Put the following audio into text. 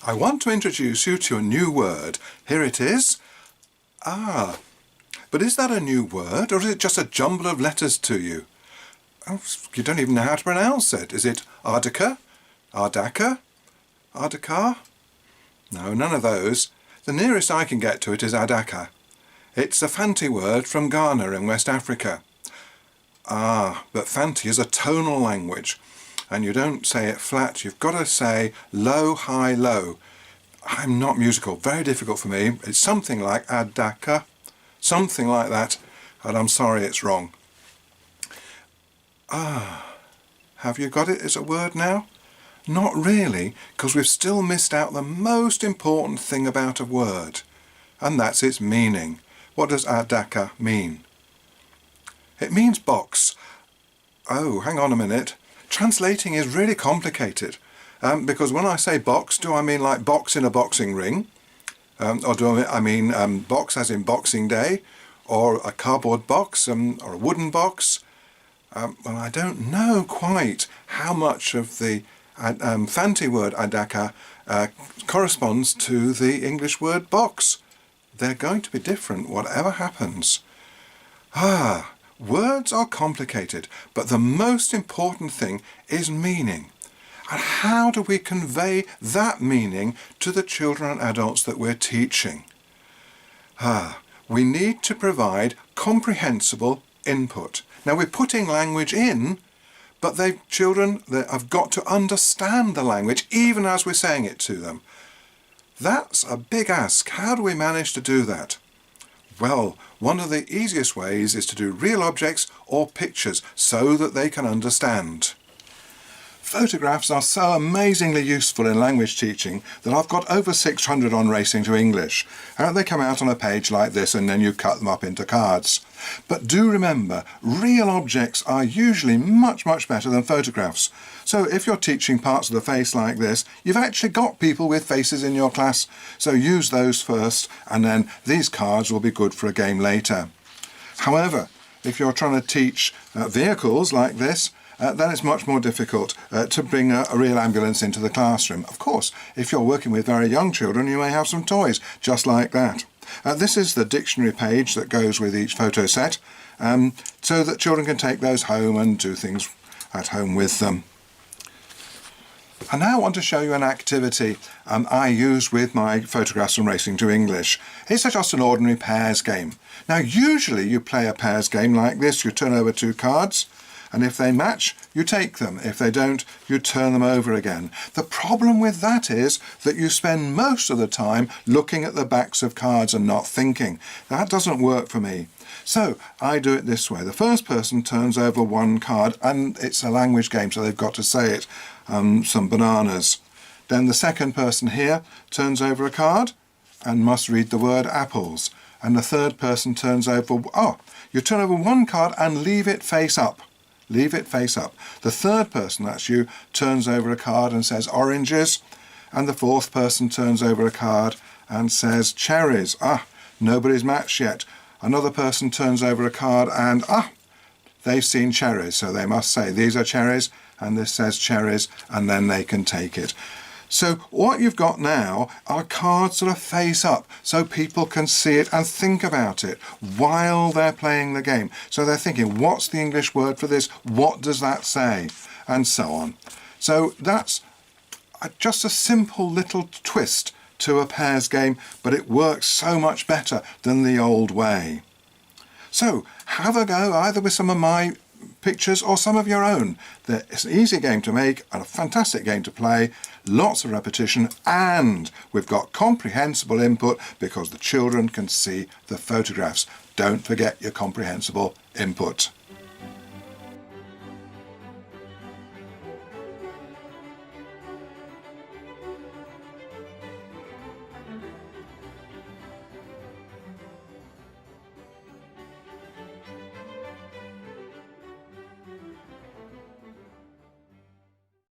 I want to introduce you to a new word. Here it is. Ah. But is that a new word, or is it just a jumble of letters to you? Oh, you don't even know how to pronounce it. Is it Ardaka? Ardaka? Ardakar? No, none of those. The nearest I can get to it is Adaka. It's a Fanti word from Ghana in West Africa. Ah, but Fanti is a tonal language, and you don't say it flat. You've got to say low, high, low. I'm not musical. Very difficult for me. It's something like Adaka, something like that, and I'm sorry it's wrong. Ah, have you got it as a word now? Not really, because we've still missed out the most important thing about a word, and that's its meaning. What does Adaka mean? It means box. Oh, hang on a minute. Translating is really complicated, because when I say box, do I mean like box in a boxing ring? Or do I mean box as in Boxing Day? Or a cardboard box, or a wooden box? Well, I don't know quite how much of the Fanti word Adaka corresponds to the English word box. They're going to be different, whatever happens. Words are complicated, but the most important thing is meaning. And how do we convey that meaning to the children and adults that we're teaching? We need to provide comprehensible input. Now, we're putting language in, but children have got to understand the language even as we're saying it to them. That's a big ask. How do we manage to do that? Well, one of the easiest ways is to do real objects or pictures so that they can understand. Photographs are so amazingly useful in language teaching that I've got over 600 on Racing to English. They come out on a page like this and then you cut them up into cards. But do remember, real objects are usually much better than photographs. So if you're teaching parts of the face like this, you've actually got people with faces in your class. So use those first, and then these cards will be good for a game later. However, if you're trying to teach vehicles like this, then it's much more difficult to bring a real ambulance into the classroom. Of course, if you're working with very young children, you may have some toys, just like that. This is the dictionary page that goes with each photo set, so that children can take those home and do things at home with them. I now want to show you an activity I use with my photographs from Racing to English. It's just an ordinary pairs game. Now, usually you play a pairs game like this. You turn over 2 cards, and if they match, you take them. If they don't, you turn them over again. The problem with that is that you spend most of the time looking at the backs of cards and not thinking. That doesn't work for me. So I do it this way. The first person turns over 1 card, and it's a language game, so they've got to say it. Some bananas. Then the second person here turns over a card and must read the word apples. And the third person turns over, you turn over 1 card and leave it face up. Leave it face up. The third person, that's you, turns over a card and says oranges. And the fourth person turns over a card and says cherries. Nobody's matched yet. Another person turns over a card and, they've seen cherries, so they must say these are cherries, and this says cherries, and then they can take it. So what you've got now are cards that are face up, so people can see it and think about it while they're playing the game. So they're thinking, what's the English word for this? What does that say? And so on. So that's just a simple little twist to a pairs game, but it works so much better than the old way. So have a go either with some of my pictures or some of your own. It's an easy game to make and a fantastic game to play, lots of repetition, and we've got comprehensible input because the children can see the photographs. Don't forget your comprehensible input.